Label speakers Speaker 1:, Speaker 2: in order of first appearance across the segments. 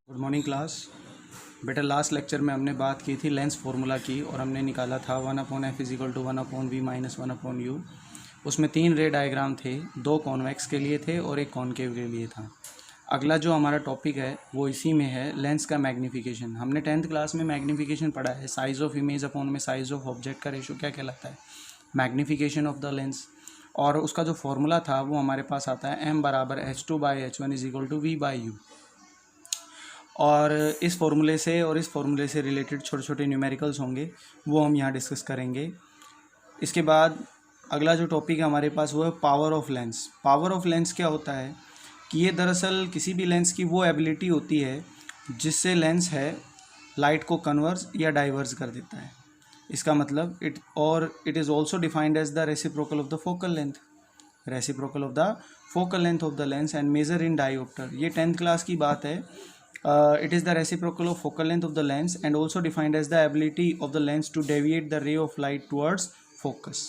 Speaker 1: Good morning class. बेटा last lecture में हमने बात की थी लेंस फार्मूला की और हमने निकाला था 1/f = 1/v - 1/u। उसमें 3 रे डायग्राम थे, 2 कॉन्वेक्स के लिए थे और एक कॉनकेव के लिए था। अगला जो हमारा टॉपिक है वो इसी में है, लेंस का मैग्नीफिकेशन। हमने 10th क्लास में मैग्नीफिकेशन पढ़ा है, साइज ऑफ इमेज अपॉन में साइज ऑफ ऑब्जेक्ट का रेशो क्या कहलाता है, मैग्नीफिकेशन ऑफ द लेंस। और उसका जो फॉर्मूला था वो हमारे पास आता है m = h2/h1 = v/u। और इस फॉर्मूले से और इस फॉर्मूले से रिलेटेड छोटे छोटे न्यूमेरिकल्स होंगे, वो हम यहाँ डिस्कस करेंगे। इसके बाद अगला जो टॉपिक है हमारे पास वो है power of lens. Power of lens क्या होता है कि ये दरअसल किसी भी लेंस की वो एबिलिटी होती है जिससे लेंस है लाइट को कन्वर्स या डाइवर्स कर देता है। इसका मतलब it is also defined as the reciprocal of the focal length, reciprocal of the focal length of the lens and measure in dioptre. ये 10th क्लास की बात है। It is the reciprocal of focal length of the lens and also defined as the ability of the lens to deviate the ray of light towards focus।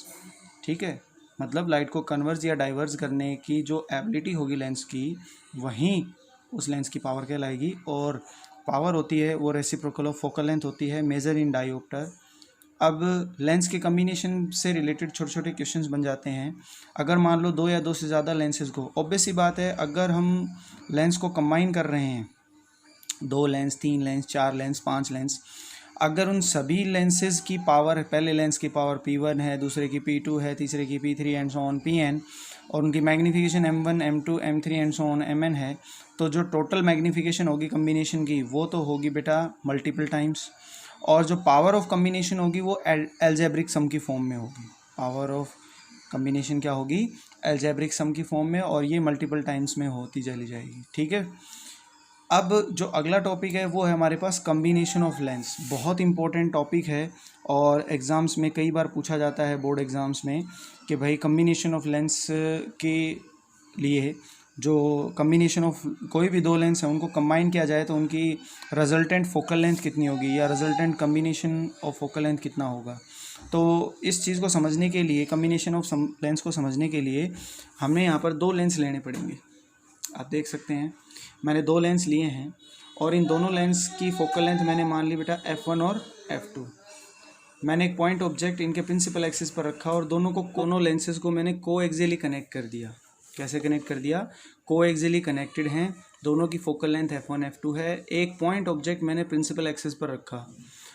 Speaker 1: ठीक है, मतलब light को converse या diverse करने की जो एबिलिटी होगी lens की, वहीं उस लेंस की पावर कहलाएगी। और पावर होती है वो रेसिप्रोकल ऑफ फोकल लेंथ होती है, मेजर इन डायोप्टर। अब लेंस के कम्बिनेशन से रिलेटेड छोटे छोटे क्वेश्चंस बन जाते हैं। अगर मान लो 2 या 2 से ज़्यादा लेंसेज को, ऑब्वियस सी बात है अगर हम लेंस को कंबाइन कर रहे हैं, 2 लेंस, 3 लेंस, 4 लेंस, 5 लेंस, अगर उन सभी लेंसेज की पावर, पहले लेंस की पावर P1 है, दूसरे की P2 है, तीसरे की P3 and so on Pn, और उनकी magnification M1, M2, M3 and so on Mn है, तो जो टोटल मैग्नीफिकेशन होगी कम्बिनेशन की वो तो होगी बेटा मल्टीपल टाइम्स। और जो पावर ऑफ कम्बिनेशन होगी वो एल्जेब्रिक सम की फॉर्म में होगी। पावर ऑफ कम्बिनेशन क्या होगी, एल्जेब्रिक सम की फॉर्म में, और ये मल्टीपल टाइम्स में होती चली जाएगी। ठीक है, अब जो अगला टॉपिक है वो है हमारे पास कम्बिनेशन ऑफ लेंस। बहुत इंपॉर्टेंट टॉपिक है और एग्ज़ाम्स में कई बार पूछा जाता है, बोर्ड एग्ज़ाम्स में, कि भाई कम्बिनेशन ऑफ लेंस के लिए जो कम्बिनेशन ऑफ कोई भी 2 लेंस है उनको कंबाइन किया जाए तो उनकी रिजल्टेंट फोकल लेंथ कितनी होगी या resultant combination of focal length कितना होगा। तो इस चीज़ को समझने के लिए, कम्बिनेशन ऑफ लेंस को समझने के लिए हमें यहाँ पर 2 लेंस लेने पड़ेंगे। आप देख सकते हैं मैंने 2 लेंस लिए हैं और इन दोनों लेंस की फोकल लेंथ मैंने मान ली बेटा f1 और f2। मैंने एक पॉइंट ऑब्जेक्ट इनके प्रिंसिपल एक्सिस पर रखा और दोनों लेंसेज को मैंने कोएक्सियली कनेक्ट कर दिया। कैसे कनेक्ट कर दिया, कोएक्सियली कनेक्टेड हैं, दोनों की फोकल लेंथ f1 f2 है। एक पॉइंट ऑब्जेक्ट मैंने प्रिंसिपल एक्सिस पर रखा।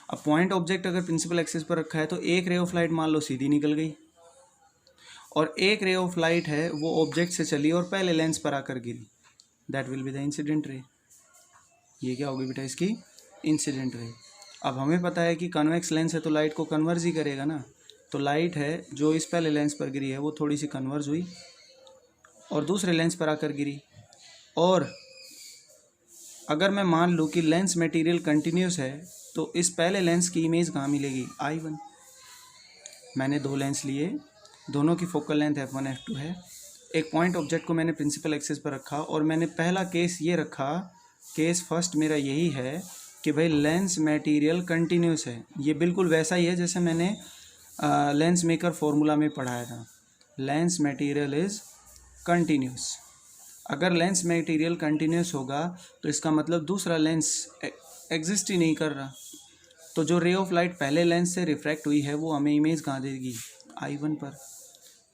Speaker 1: अब पॉइंट ऑब्जेक्ट अगर प्रिंसिपल एक्सिस पर रखा है तो एक रे ऑफ लाइट मान लो सीधी निकल गई और एक रे ऑफ लाइट है वो ऑब्जेक्ट से चली और पहले लेंस पर आकर गिरी, that will be the incident ray. ये क्या होगी बेटा, इसकी इंसिडेंट रे। अब हमें पता है कि कन्वेक्स लेंस है तो लाइट को कन्वर्स ही करेगा ना, तो लाइट है जो इस पहले लेंस पर गिरी है वो थोड़ी सी कन्वर्स हुई और दूसरे लेंस पर आकर गिरी। और अगर मैं मान लूँ कि लेंस मटेरियल कंटिन्यूस है तो इस पहले लेंस की इमेज कहाँ मिलेगी, I1। मैंने 2 लेंस लिए, दोनों की फोकल लेंथ f1 f2 है। एक पॉइंट ऑब्जेक्ट को मैंने प्रिंसिपल एक्सिस पर रखा और मैंने पहला केस ये रखा, केस फर्स्ट मेरा यही है कि भाई लेंस मटेरियल कंटिन्यूस है। ये बिल्कुल वैसा ही है जैसे मैंने लेंस मेकर फॉर्मूला में पढ़ाया था, लेंस मटेरियल इज़ कंटिन्यूस। अगर लेंस मटेरियल कंटिन्यूस होगा तो इसका मतलब दूसरा लेंस एग्जिस्ट ही नहीं कर रहा, तो जो रे ऑफ लाइट पहले लेंस से रिफ्रैक्ट हुई है वो हमें इमेज कहाँ देगी, I1 पर।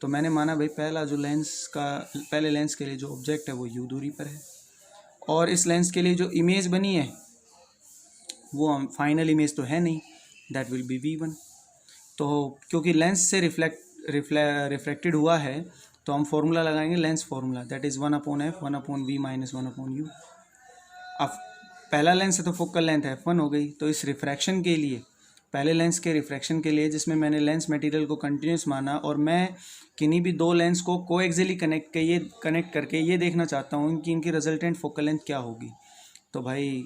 Speaker 1: तो मैंने माना भाई पहला जो लेंस का, पहले लेंस के लिए जो ऑब्जेक्ट है वो u दूरी पर है और इस लेंस के लिए जो इमेज बनी है वो फाइनल इमेज तो है नहीं, दैट विल बी v1। तो क्योंकि लेंस से रिफ्लेक्टेड हुआ है तो हम फॉर्मूला लगाएंगे lens formula, that is 1/f 1/v - 1/u। अब पहला लेंस है तो फोकल लेंथ f1 हो गई, तो इस रिफ्रैक्शन के लिए, पहले लेंस के रिफ्रैक्शन के लिए जिसमें मैंने लेंस मटेरियल को कंटिन्यूस माना और मैं किन्हीं भी 2 लेंस को कोएक्सियली कनेक्ट करके ये देखना चाहता हूँ कि इनकी रिजल्टेंट फोकल लेंथ क्या होगी, तो भाई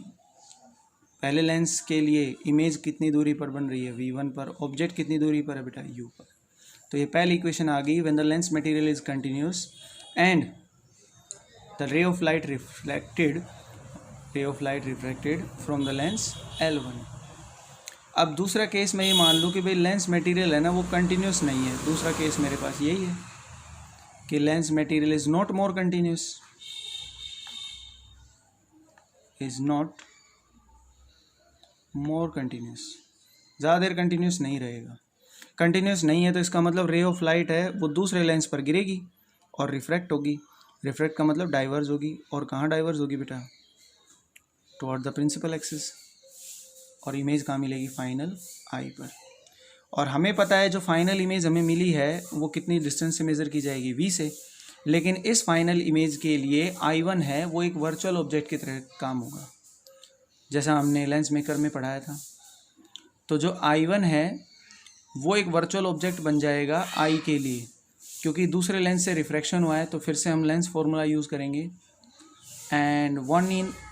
Speaker 1: पहले लेंस के लिए इमेज कितनी दूरी पर बन रही है, v1 पर, ऑब्जेक्ट कितनी दूरी पर है बेटा, u पर। तो ये पहली इक्वेशन आ गई, when the lens material is continuous and the ray of light refracted from the lens L1। अब दूसरा केस मैं ये मान लूँ कि भाई लेंस मटेरियल है ना वो कंटिन्यूस नहीं है, दूसरा केस मेरे पास यही है। कि lens material is not more continuous, is not more continuous, ज़्यादा देर कंटिन्यूस नहीं रहेगा। कंटिन्यूस नहीं है तो इसका मतलब रे ऑफ लाइट है वो दूसरे लेंस पर गिरेगी और रिफ्रैक्ट होगी। रिफ्रैक्ट का मतलब डाइवर्ज होगी, और कहाँ डाइवर्ज होगी बेटा? Toward the principal axis. और इमेज कहाँ मिलेगी? फाइनल आई पर। और हमें पता है जो फाइनल इमेज हमें मिली है वो कितनी डिस्टेंस से मेज़र की जाएगी? v से। लेकिन इस फाइनल इमेज के लिए I1 है वो एक वर्चुअल ऑब्जेक्ट की तरह काम होगा, जैसा हमने लेंस मेकर में पढ़ाया था। तो जो I1 है वो एक वर्चुअल ऑब्जेक्ट बन जाएगा I के लिए, क्योंकि दूसरे लेंस से रिफ्रैक्शन हुआ है। तो फिर से हम लेंस फॉर्मूला यूज़ करेंगे, and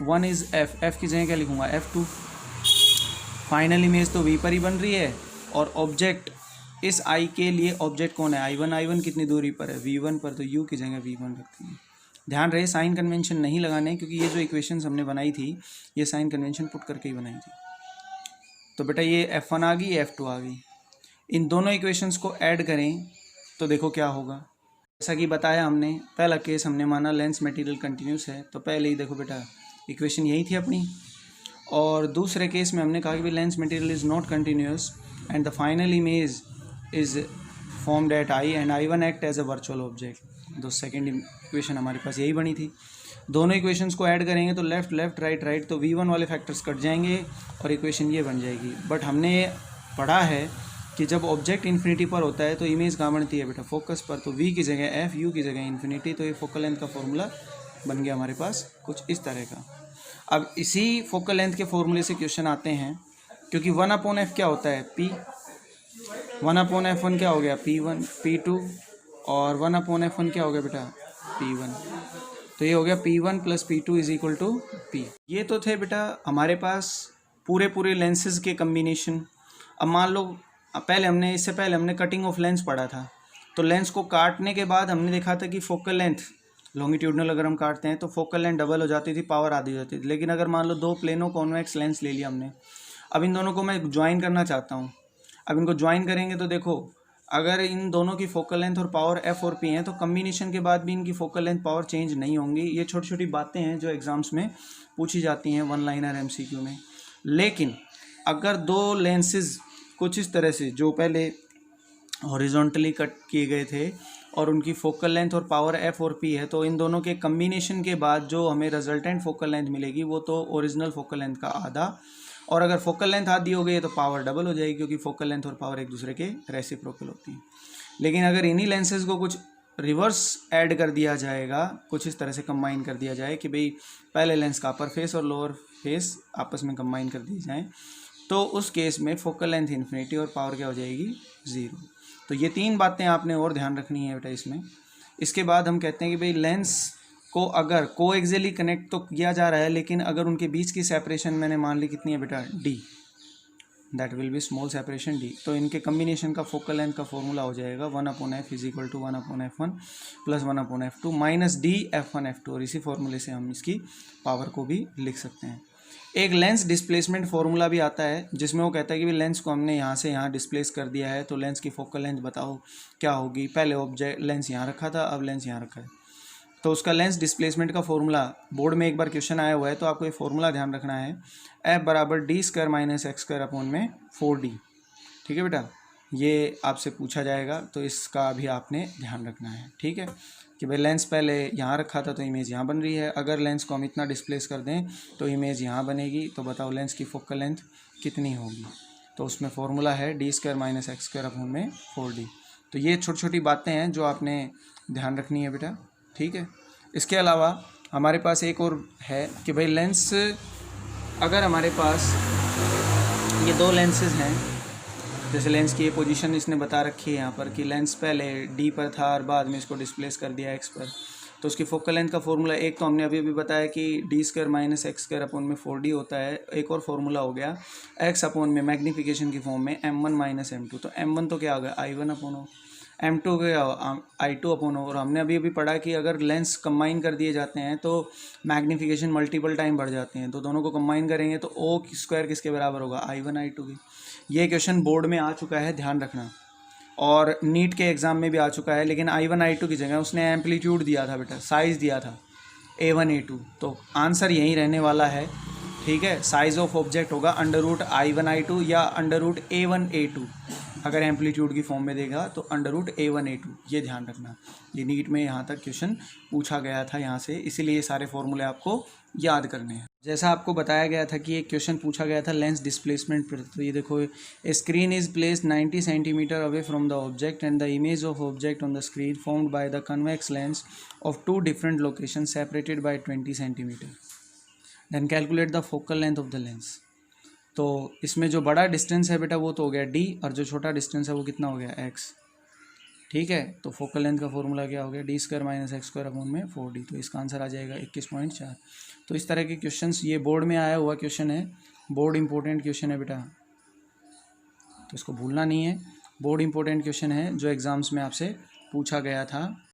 Speaker 1: one is F, F की जगह क्या लिखूँगा? F2। फाइनल इमेज तो V पर ही बन रही है, और ऑब्जेक्ट इस I के लिए ऑब्जेक्ट कौन है? I1 कितनी दूरी पर है? V1 पर, तो U की जगह V1 रखते हैं। ध्यान रहे साइन कन्वेंशन नहीं लगाने, क्योंकि ये जो इक्वेशंस हमने बनाई थी ये साइन कन्वेंशन पुट करके ही बनाई थी। तो बेटा ये F1 आ गई, F2 आ गई। इन दोनों इक्वेशंस को ऐड करें तो देखो क्या होगा। जैसा कि बताया हमने, पहला केस हमने माना लेंस मटेरियल कंटिन्यूस है, तो पहले ही देखो बेटा इक्वेशन यही थी अपनी। और दूसरे केस में हमने कहा कि lens material is not continuous and the final image is formed at I and I1 act as a virtual object. तो सेकेंड इक्वेशन हमारे पास यही बनी थी। दोनों इक्वेशंस को ऐड करेंगे तो लेफ्ट लेफ्ट राइट राइट, तो V1 वाले फैक्टर्स कट जाएंगे और इक्वेशन ये बन जाएगी। बट हमने पढ़ा है कि जब ऑब्जेक्ट इन्फिनिटी पर होता है तो इमेज कहाँ बनती है बेटा? फोकस पर। तो V की जगह F, U की जगह इन्फिनिटी, तो ये फोकल लेंथ का फॉर्मूला बन गया हमारे पास कुछ इस तरह का। अब इसी फोकल लेंथ के फॉर्मूले से क्वेश्चन आते हैं, क्योंकि 1/f क्या होता है? P। 1/f1 क्या हो गया? P1, P2, और 1/f1 क्या हो गया बेटा? P1। तो ये हो गया P1 + P2 = P। ये तो थे बेटा हमारे पास पूरे लेंसेज के कम्बिनेशन। अब मान लो इससे पहले हमने कटिंग ऑफ लेंस पढ़ा था, तो लेंस को काटने के बाद हमने देखा था कि फोकल लेंथ लॉन्गिट्यूडनल अगर हम काटते हैं तो फोकल लेंथ डबल हो जाती थी, पावर आधी हो जाती थी। लेकिन अगर मान लो दो प्लेनो कॉन्वेक्स लेंस ले लिया हमने, अब इन दोनों को मैं ज्वाइन करना चाहता हूँ। अब इनको ज्वाइन करेंगे तो देखो, अगर इन दोनों की फोकल लेंथ और पावर F और P हैं तो कम्बिनेशन के बाद भी इनकी फोकल लेंथ पावर चेंज नहीं होंगी। ये छोटी छोटी बातें हैं जो एग्जाम्स में पूछी जाती हैं, 1 लाइनर MCQ में। लेकिन अगर दो लेंसेज कुछ इस तरह से जो पहले हॉरिजॉन्टली कट किए गए थे और उनकी फोकल लेंथ और पावर F और P है, तो इन दोनों के कम्बिनेशन के बाद जो हमें रिजल्टेंट फोकल लेंथ मिलेगी वो तो ओरिजिनल फोकल लेंथ का आधा, और अगर फोकल लेंथ आधी हो गई तो पावर डबल हो जाएगी, क्योंकि फोकल लेंथ और पावर एक दूसरे के रेसिप्रोकल होती हैं। लेकिन अगर इन्हीं लेंसेज को कुछ रिवर्स ऐड कर दिया जाएगा, कुछ इस तरह से कंबाइन कर दिया जाए कि भाई पहले लेंस का अपर फेस और लोअर फेस आपस में कंबाइन कर दिए जाएँ, तो उस केस में फोकल लेंथ इन्फिनिटी और पावर क्या हो जाएगी? 0। तो ये 3 बातें आपने और ध्यान रखनी है बेटा इसमें। इसके बाद हम कहते हैं कि भाई लेंस को अगर कोएक्सियली कनेक्ट तो किया जा रहा है, लेकिन अगर उनके बीच की सेपरेशन मैंने मान ली कितनी है बेटा? D, that will B small separation D। तो इनके कम्बिनेशन का फोकल लेंथ का फॉर्मूला हो जाएगा 1/f = 1/f1 + 1/f2 - D F1 F2, और इसी फॉर्मूले से हम इसकी पावर को भी लिख सकते हैं। एक लेंस डिस्प्लेसमेंट फार्मूला भी आता है जिसमें वो कहता है कि लेंस को हमने यहाँ से यहाँ डिस्प्लेस कर दिया है, तो लेंस की फोकल लेंथ बताओ क्या होगी। पहले ऑब्जेक्ट लेंस यहाँ रखा था, अब लेंस यहाँ रखा है, तो उसका लेंस डिस्प्लेसमेंट का फॉर्मूला बोर्ड में एक बार क्वेश्चन आया हुआ है, तो आपको ये फॉर्मूला ध्यान रखना है, F = D² - x² / 4D। ठीक है बेटा, ये आपसे पूछा जाएगा, तो इसका भी आपने ध्यान रखना है। ठीक है कि भाई लेंस पहले यहाँ रखा था तो इमेज यहाँ बन रही है, अगर लेंस को हम इतना डिस्प्लेस कर दें तो इमेज यहाँ बनेगी, तो बताओ लेंस की फोकल लेंथ कितनी होगी। तो उसमें फॉर्मूला है D² - x² / 4D। तो ये छोटी छोटी बातें हैं जो आपने ध्यान रखनी है बेटा। ठीक है, इसके अलावा हमारे पास एक और है कि भाई लेंस, अगर हमारे पास ये दो लेंसेज हैं, जैसे लेंस की ये पोजीशन इसने बता रखी है यहाँ पर कि लेंस पहले D पर था और बाद में इसको डिस्प्लेस कर दिया X पर, तो उसकी फोकल लेंथ का फॉर्मूला एक तो हमने अभी बताया कि D² - x² / 4D होता है। एक और फॉर्मूला हो गया x/ मैग्नीफिकेशन की फॉर्म में m1 - m2। तो m1 तो क्या होगा? I1/O, m2 क्या होगा? I2/O। और हमने अभी पढ़ा कि अगर लेंस कंबाइन कर दिए जाते हैं तो मैग्नीफिकेशन मल्टीपल टाइम बढ़ जाते हैं, तो दोनों को कंबाइन करेंगे तो O² किसके बराबर होगा? I1/I2 के। ये क्वेश्चन बोर्ड में आ चुका है, ध्यान रखना। और नीट के एग्ज़ाम में भी आ चुका है, लेकिन I1 I2 की जगह उसने एम्पलीट्यूड दिया था बेटा, साइज़ दिया था A1 A2। तो आंसर यहीं रहने वाला है, ठीक है। साइज़ ऑफ ऑब्जेक्ट होगा √I1 I2 या √A1 A2। अगर एम्पलीट्यूड की फॉर्म में देगा तो √A1 A2, ये ध्यान रखना। ये नीट में यहाँ तक क्वेश्चन पूछा गया था यहाँ से, इसीलिए ये सारे फॉर्मूले आपको याद करने हैं। जैसा आपको बताया गया था कि एक क्वेश्चन पूछा गया था लेंस डिस्प्लेसमेंट पर। तो ये देखो, a screen is placed 90 centimetre away from the object and the image of object on the screen formed by the convex lens of 2 different location separated by 20 centimetre. Then calculate the focal length of the lens. तो इसमें जो बड़ा distance है बेटा वो तो हो गया d, और जो छोटा डिस्टेंस है वो कितना हो गया x, ठीक है। तो फोकल लेंथ का फॉर्मूला क्या हो गया, d² - x² अपॉन में 4d। तो इसका आंसर आ जाएगा 21.4। तो इस तरह के क्वेश्चंस, ये बोर्ड में आया हुआ क्वेश्चन है, बोर्ड इंपॉर्टेंट क्वेश्चन है बेटा, तो इसको भूलना नहीं है। बोर्ड इंपॉर्टेंट क्वेश्चन है जो एग्जाम्स में आपसे पूछा गया था।